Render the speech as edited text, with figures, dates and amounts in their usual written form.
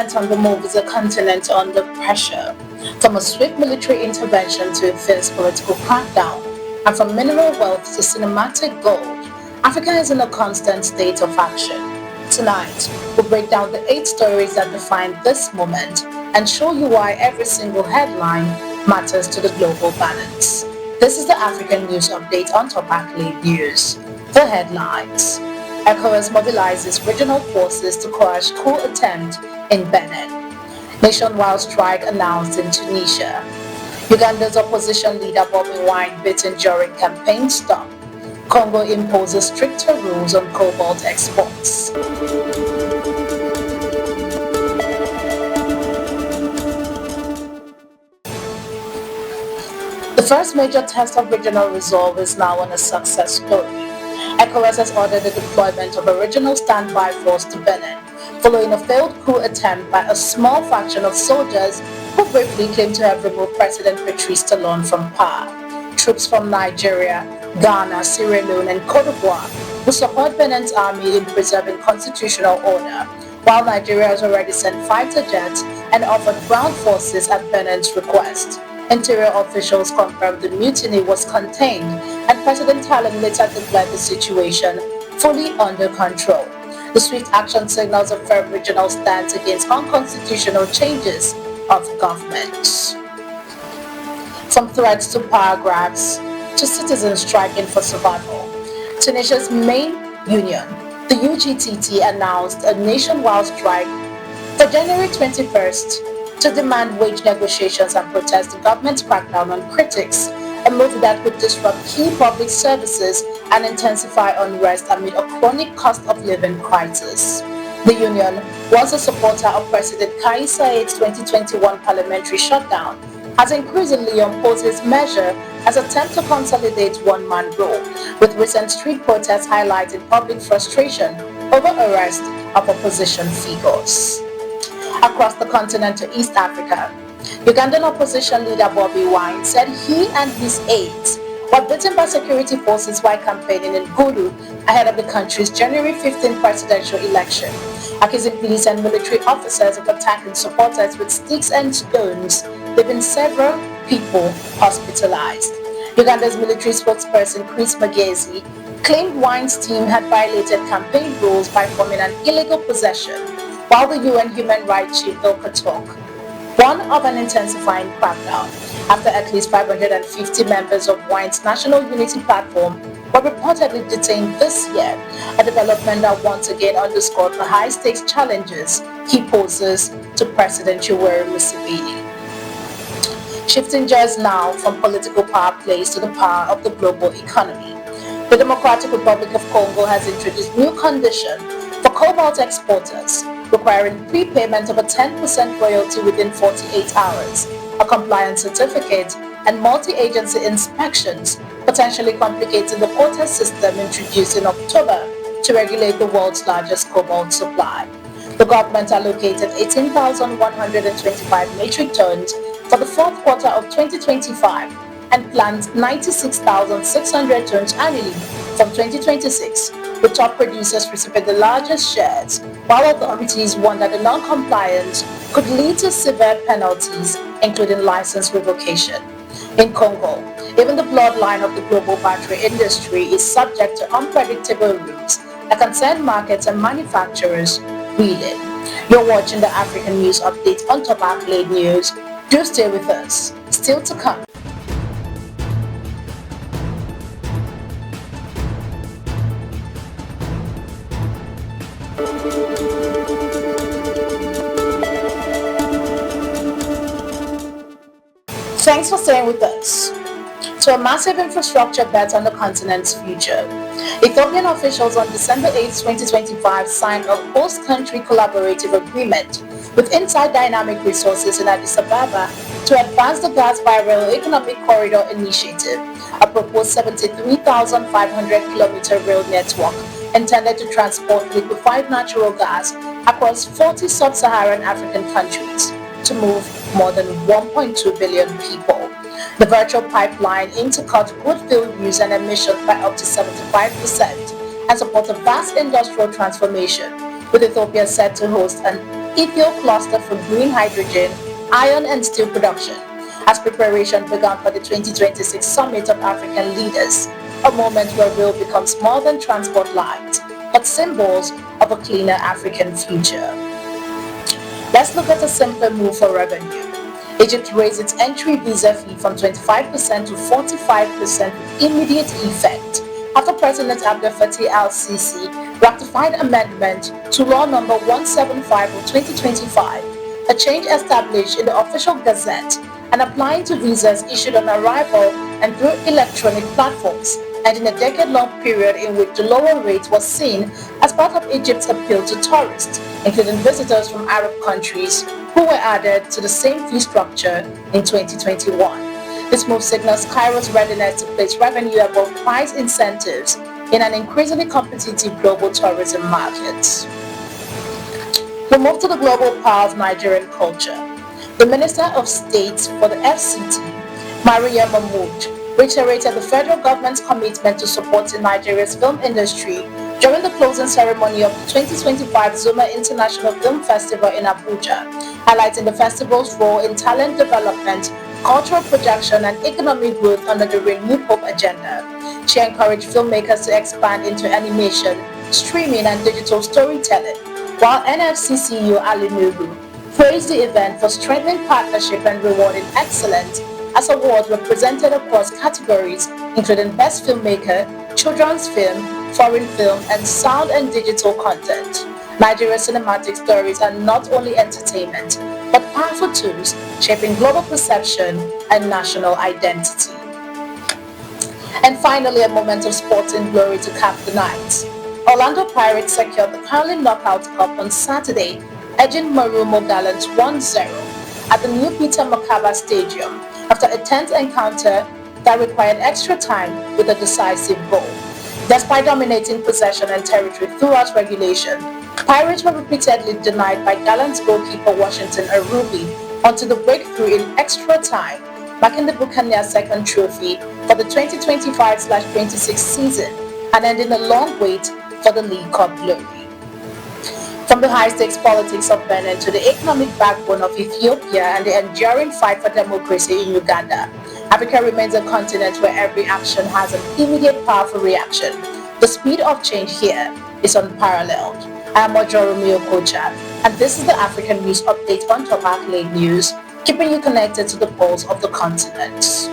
continent on the move is a continent under pressure, from a swift military intervention to a fierce political crackdown, and from mineral wealth to cinematic gold. Africa is in a constant state of action. Tonight, we'll break down the 8 stories that define this moment and show you why every single headline matters to the global balance. This is the African News Update on Top Accolade News. The headlines. ECOWAS mobilizes regional forces to quash coup attempt in Benin. Nationwide strike announced in Tunisia. Uganda's opposition leader Bobi Wine beaten during campaign stop. Congo imposes stricter rules on cobalt exports. The first major test of regional resolve is now on a success story. ECOWAS has ordered the deployment of a regional standby force to Benin, following a failed coup attempt by a small faction of soldiers who briefly claimed to have removed President Patrice Talon from power. Troops from Nigeria, Ghana, Sierra Leone and Cote d'Ivoire will support Benin's army in preserving constitutional order, while Nigeria has already sent fighter jets and offered ground forces at Benin's request. Interior officials confirmed the mutiny was contained, and President Talon later declared the situation fully under control. The swift action signals a firm regional stance against unconstitutional changes of government. From threats to power grabs to citizens striking for survival, Tunisia's main union, the UGTT, announced a nationwide strike for January 21st to demand wage negotiations and protest the government's crackdown on critics, a move that would disrupt key public services and intensify unrest amid a chronic cost of living crisis. The union was a supporter of President Kais Saied's 2021 parliamentary shutdown, has increasingly opposed his measure as an attempt to consolidate one-man rule, with recent street protests highlighting public frustration over arrest of opposition figures. Across the continent to East Africa, Ugandan opposition leader Bobi Wine said he and his aides were beaten by security forces while campaigning in Gulu ahead of the country's January 15 presidential election, accusing police and military officers of attacking supporters with sticks and stones, leaving several people hospitalized. Uganda's military spokesperson Chris Magezi claimed Wine's team had violated campaign rules by forming an illegal possession, while the UN Human Rights Chief Ilka Talk warned of an intensifying crackdown after at least 550 members of Wine's National Unity Platform were reportedly detained this year, a development that once again underscored the high-stakes challenges he poses to President Yoweri Museveni. Shifting gears now from political power plays to the power of the global economy. The Democratic Republic of Congo has introduced new condition for cobalt exporters, requiring prepayment of a 10% royalty within 48 hours, a compliance certificate, and multi-agency inspections, potentially complicating the quota system introduced in October to regulate the world's largest cobalt supply. The government allocated 18,125 metric tons for the fourth quarter of 2025 and plans 96,600 tons annually from 2026, with top producers receiving the largest shares, while authorities warned that the non-compliance could lead to severe penalties, including license revocation. In Congo, even the bloodline of the global battery industry is subject to unpredictable rules that concern markets and manufacturers wheeling. You're watching the African News Update on Top Accolade News. Do stay with us. Still to come. Thanks for staying with us. To a massive infrastructure bet on the continent's future, Ethiopian officials on December 8, 2025 signed a host-country collaborative agreement with Inside Dynamic Resources in Addis Ababa to advance the Gas by Rail Economic Corridor Initiative, a proposed 73,500-kilometer rail network intended to transport liquefied natural gas across 40 sub-Saharan African countries to move more than 1.2 billion people. The virtual pipeline aims to cut wood fuel use and emissions by up to 75% and support a vast industrial transformation, with Ethiopia set to host an Ethiopia cluster for green hydrogen, iron and steel production, as preparation began for the 2026 Summit of African Leaders, a moment where rail becomes more than transport lines, but symbols of a cleaner African future. Let's look at a simpler move for revenue. Egypt raised its entry visa fee from 25% to 45% with immediate effect after President Abdel Fattah al-Sisi ratified amendment to Law Number 175 of 2025, a change established in the official gazette and applying to visas issued on arrival and through electronic platforms, and in a decade-long period in which the lower rate was seen as part of Egypt's appeal to tourists, including visitors from Arab countries who were added to the same fee structure in 2021. This move signals Cairo's readiness to place revenue above price incentives in an increasingly competitive global tourism market. We move to the global power of Nigerian culture. The Minister of State for the FCT, Maria Mahmood, reiterated the federal government's commitment to supporting Nigeria's film industry during the closing ceremony of the 2025 Zuma International Film Festival in Abuja, highlighting the festival's role in talent development, cultural projection, and economic growth under the Renewed Hope agenda. She encouraged filmmakers to expand into animation, streaming, and digital storytelling, while NFC CEO Ali Nuhu praised the event for strengthening partnership and rewarding excellence as awards were presented across categories including Best Filmmaker, Children's Film, Foreign Film, and Sound and Digital Content. Nigeria's cinematic stories are not only entertainment, but powerful tools shaping global perception and national identity. And finally, a moment of sporting glory to cap the night. Orlando Pirates secured the Carling Knockout Cup on Saturday, edging Marumo Gallants 1-0 at the new Peter Mokaba Stadium after a tense encounter that required extra time with a decisive goal. Despite dominating possession and territory throughout regulation, Pirates were repeatedly denied by Gallants goalkeeper Washington Arubi until the breakthrough in extra time, marking the Buccaneers' second trophy for the 2025/26 season and ending a long wait for the League Cup glory. From the high-stakes politics of Benin to the economic backbone of Ethiopia and the enduring fight for democracy in Uganda, Africa remains a continent where every action has an immediate powerful reaction. The speed of change here is unparalleled. I am Ojorumi Okocha, and this is the African News Update on Top Accolade News, keeping you connected to the pulse of the continent.